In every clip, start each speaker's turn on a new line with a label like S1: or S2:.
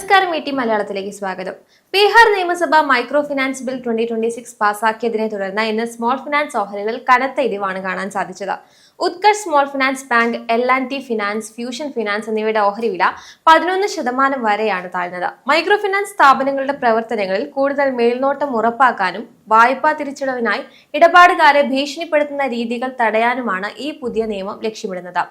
S1: നമസ്കാരം മലയാളത്തിലേക്ക് സ്വാഗതം. ബീഹാർ നിയമസഭ മൈക്രോ ഫിനാൻസ് ബിൽ 2026 പാസാക്കിയതിനെ തുടർന്ന് ഇന്ന് സ്മോൾ ഫിനാൻസ് ഓഹരികൾ കനത്ത ഇടിവാണ് കാണാൻ സാധിച്ചത്. Utkarsh small finance bank, L&T finance, fusion finance എന്നിവയുടെ ഓഹരി വില 11% വരെയാണ് താഴ്ന്നത്. മൈക്രോ ഫിനാൻസ് സ്ഥാപനങ്ങളുടെ പ്രവർത്തനങ്ങളിൽ കൂടുതൽ മേൽനോട്ടം ഉറപ്പാക്കാനും വായ്പാ തിരിച്ചടവിനായി ഇടപാടുകാരെ ഭീഷണിപ്പെടുത്തുന്ന രീതികൾ തടയാനുമാണ് ഈ പുതിയ നിയമം ലക്ഷ്യമിടുന്നത്.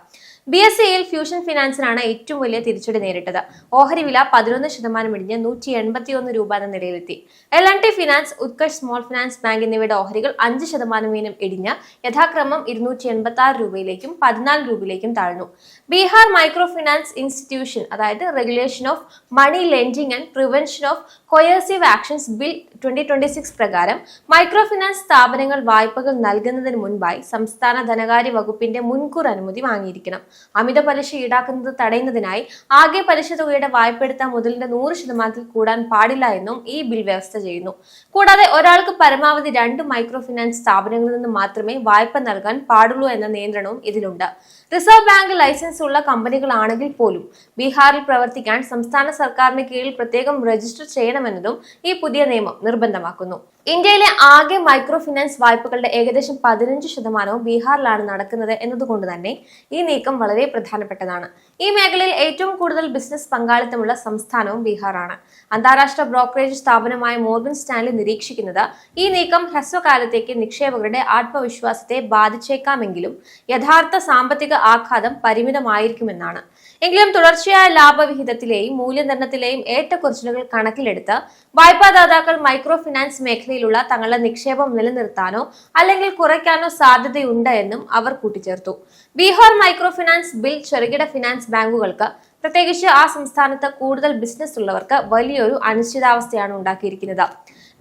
S1: BSEയിൽ ഫ്യൂഷൻ ഫിനാൻസിനാണ് ഏറ്റവും വലിയ തിരിച്ചടി നേരിട്ടത്. ഓഹരി വില 11% ഇടിഞ്ഞ് 181 രൂപ എന്ന നിലയിലെത്തി. L&T finance, Utkarsh small finance bank എന്നിവയുടെ ഓഹരികൾ 5% വീതം ഇടിഞ്ഞ് യഥാക്രമം 286 രൂപയിലേക്കും 14 രൂപയിലേക്കും താഴ്ന്നു. ബീഹാർ മൈക്രോ ഫിനാൻസ് ഇൻസ്റ്റിറ്റ്യൂഷൻ, അതായത് regulation of money lending and prevention of coercive actions bill 2026 പ്രകാരം മൈക്രോ ഫിനാൻസ് സ്ഥാപനങ്ങൾ വായ്പകൾ നൽകുന്നതിന് മുൻപായി സംസ്ഥാന ധനകാര്യ വകുപ്പിന്റെ മുൻകൂർ അനുമതി വാങ്ങിയിരിക്കണം. അമിത പലിശ ഈടാക്കുന്നത് തടയുന്നതിനായി ആകെ പലിശ തുകയുടെ വായ്പെടുത്ത മുതലിന്റെ 100% കൂടാൻ പാടില്ല എന്നും ഈ ബിൽ വ്യവസ്ഥ ചെയ്യുന്നു. കൂടാതെ ഒരാൾക്ക് പരമാവധി 2 മൈക്രോ ഫിനാൻസ് സ്ഥാപനങ്ങളിൽ നിന്ന് മാത്രമേ വായ്പ നൽകാൻ പാടുള്ളൂ എന്ന നിയന്ത്രണവും ഇതിലുണ്ട്. റിസർവ് ബാങ്ക് ലൈസൻസ് ഉള്ള കമ്പനികളാണെങ്കിൽ പോലും ബീഹാറിൽ പ്രവർത്തിക്കാൻ സംസ്ഥാന സർക്കാരിന് കീഴിൽ പ്രത്യേകം രജിസ്റ്റർ ചെയ്യണമെന്നതും ഈ പുതിയ നിയമം നിർബന്ധമാക്കുന്നു. ഇന്ത്യയിലെ ആകെ മൈക്രോ ഫിനാൻസ് വായ്പകളുടെ ഏകദേശം 15% ബീഹാറിലാണ് നടക്കുന്നത് എന്നതുകൊണ്ട് തന്നെ ഈ നീക്കം വളരെ പ്രധാനപ്പെട്ടതാണ്. ഈ മേഖലയിൽ ഏറ്റവും കൂടുതൽ ബിസിനസ് പങ്കാളിത്തമുള്ള സംസ്ഥാനവും ബീഹാറാണ്. അന്താരാഷ്ട്ര ബ്രോക്കറേജ് സ്ഥാപനമായ മോർഗൻ സ്റ്റാൻലി നിരീക്ഷിക്കുന്നത് ഈ നീക്കം ഹ്രസ്വകാലത്തേക്ക് നിക്ഷേപകരുടെ ആത്മവിശ്വാസത്തെ ബാധിച്ചേക്കാമെങ്കിലും യഥാർത്ഥ സാമ്പത്തിക ആഘാതം പരിമിതമായിരിക്കുമെന്നാണ്. എങ്കിലും തുടർച്ചയായ ലാഭവിഹിതത്തിലെയും മൂല്യനിർണ്ണയത്തിലെയും ഏറ്റക്കുറച്ചിലുകൾ കണക്കിലെടുത്ത് വായ്പാദാതാക്കൾ മൈക്രോ ഫിനാൻസ് മേഖലയിലുള്ള തങ്ങളുടെ നിക്ഷേപം നിലനിർത്താനോ അല്ലെങ്കിൽ കുറയ്ക്കാനോ സാധ്യതയുണ്ട് എന്നും അവർ കൂട്ടിച്ചേർത്തു. ബീഹാർ മൈക്രോ ഫിനാൻസ് ബിൽ ചെറുകിട ഫിനാൻസ് ബാങ്കുകൾക്ക്, പ്രത്യേകിച്ച് ആ സംസ്ഥാനത്ത് കൂടുതൽ ബിസിനസ് ഉള്ളവർക്ക് വലിയൊരു അനിശ്ചിതാവസ്ഥയാണ് ഉണ്ടാക്കിയിരിക്കുന്നത്.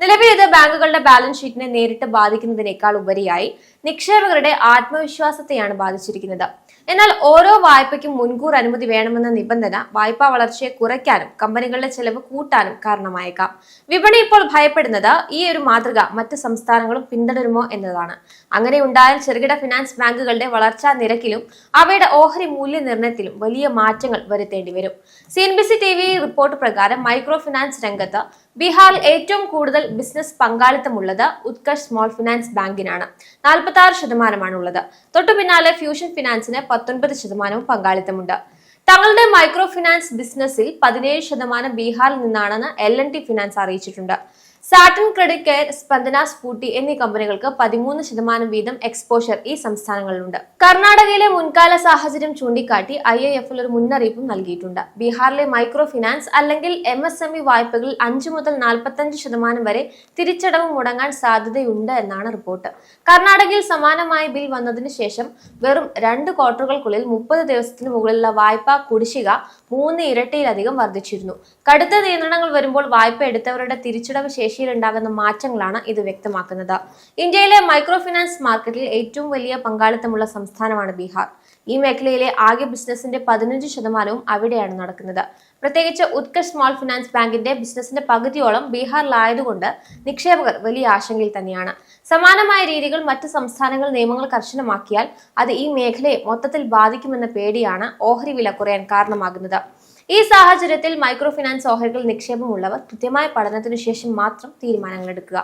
S1: നിലവിൽ ഇത് ബാങ്കുകളുടെ ബാലൻസ് ഷീറ്റിനെ നേരിട്ട് ബാധിക്കുന്നതിനേക്കാൾ ഉപരിയായി നിക്ഷേപകരുടെ ആത്മവിശ്വാസത്തെയാണ് ബാധിച്ചിരിക്കുന്നത്. എന്നാൽ ഓരോ വായ്പയ്ക്കും മുൻകൂർ അനുമതി വേണമെന്ന നിബന്ധന വായ്പാ വളർച്ചയെ കുറയ്ക്കാനും കമ്പനികളുടെ ചെലവ് കൂട്ടാനും കാരണമായേക്കാം. വിപണി ഇപ്പോൾ ഭയപ്പെടുന്നത് ഈ ഒരു മാതൃക മറ്റ് സംസ്ഥാനങ്ങളും പിന്തുടരുമോ എന്നതാണ്. അങ്ങനെ ഉണ്ടായാൽ ചെറുകിട ഫിനാൻസ് ബാങ്കുകളുടെ വളർച്ചാ നിരക്കിലും അവയുടെ ഓഹരി മൂല്യനിർണ്ണയത്തിലും വലിയ മാറ്റങ്ങൾ വരുത്തേണ്ടി വരും. CNBC TV റിപ്പോർട്ട് പ്രകാരം മൈക്രോ ഫിനാൻസ് രംഗത്ത് ബീഹാറിൽ ഏറ്റവും കൂടുതൽ ബിസിനസ് പങ്കാളിത്തമുള്ളത് ഉത്കർഷ് സ്മോൾ ഫിനാൻസ് ബാങ്കിനാണ്. 46% ഉള്ളത്. തൊട്ടു പിന്നാലെ ഫ്യൂഷൻ ഫിനാൻസിന് 19% പങ്കാളിത്തമുണ്ട്. തങ്ങളുടെ മൈക്രോ ഫിനാൻസ് ബിസിനസ്സിൽ 17% ബീഹാറിൽ നിന്നാണെന്ന് L&T ഫിനാൻസ് അറിയിച്ചിട്ടുണ്ട്. സാറ്റൻ ക്രെഡിറ്റ് കെയർ, സ്പന്ദന, സ്ഫൂർട്ടി എന്നീ കമ്പനികൾക്ക് 13% വീതം എക്സ്പോഷർ ഈ സംസ്ഥാനങ്ങളിലുണ്ട്. കർണാടകയിലെ മുൻകാല സാഹചര്യം ചൂണ്ടിക്കാട്ടി IIFL ഒരു മുന്നറിയിപ്പും നൽകിയിട്ടുണ്ട്. ബീഹാറിലെ മൈക്രോ ഫിനാൻസ് അല്ലെങ്കിൽ MSME വായ്പകളിൽ 5 മുതൽ 45% വരെ തിരിച്ചടവ് മുടങ്ങാൻ സാധ്യതയുണ്ട് എന്നാണ് റിപ്പോർട്ട്. കർണാടകയിൽ സമാനമായ ബിൽ വന്നതിന് ശേഷം വെറും 2 ക്വാർട്ടറുകൾക്കുള്ളിൽ 30 ദിവസത്തിന് മുകളിലുള്ള വായ്പാ കുടിശ്ശിക 3 ഇരട്ടിയിലധികം വർദ്ധിച്ചിരുന്നു. കടുത്ത നിയന്ത്രണങ്ങൾ വരുമ്പോൾ വായ്പ എടുത്തവരുടെ തിരിച്ചടവ് ശേഷിയിലുണ്ടാകുന്ന മാറ്റങ്ങളാണ് ഇത് വ്യക്തമാക്കുന്നത്. ഇന്ത്യയിലെ മൈക്രോ ഫിനാൻസ് മാർക്കറ്റിൽ ഏറ്റവും വലിയ പങ്കാളിത്തമുള്ള സംസ്ഥാനമാണ് ബീഹാർ. ഈ മേഖലയിലെ ആകെ ബിസിനസിന്റെ 15% അവിടെയാണ് നടക്കുന്നത്. പ്രത്യേകിച്ച് ഉത്കർഷ് സ്മോൾ ഫിനാൻസ് ബാങ്കിന്റെ ബിസിനസിന്റെ പകുതിയോളം ബീഹാറിലായതുകൊണ്ട് നിക്ഷേപകർ വലിയ ആശങ്കയിൽ തന്നെയാണ്. സമാനമായ രീതികൾ മറ്റ് സംസ്ഥാനങ്ങൾ നിയമങ്ങൾ കർശനമാക്കിയാൽ അത് ഈ മേഖലയെ മൊത്തത്തിൽ ബാധിക്കുമെന്ന പേടിയാണ് ഓഹരി വില കുറയാൻ കാരണമാകുന്നത്. ഈ സാഹചര്യത്തിൽ മൈക്രോ ഫിനാൻസ് ഓഹരികൾ നിക്ഷേപമുള്ളവർ കൃത്യമായ പഠനത്തിനു ശേഷം മാത്രം തീരുമാനങ്ങൾ എടുക്കുക.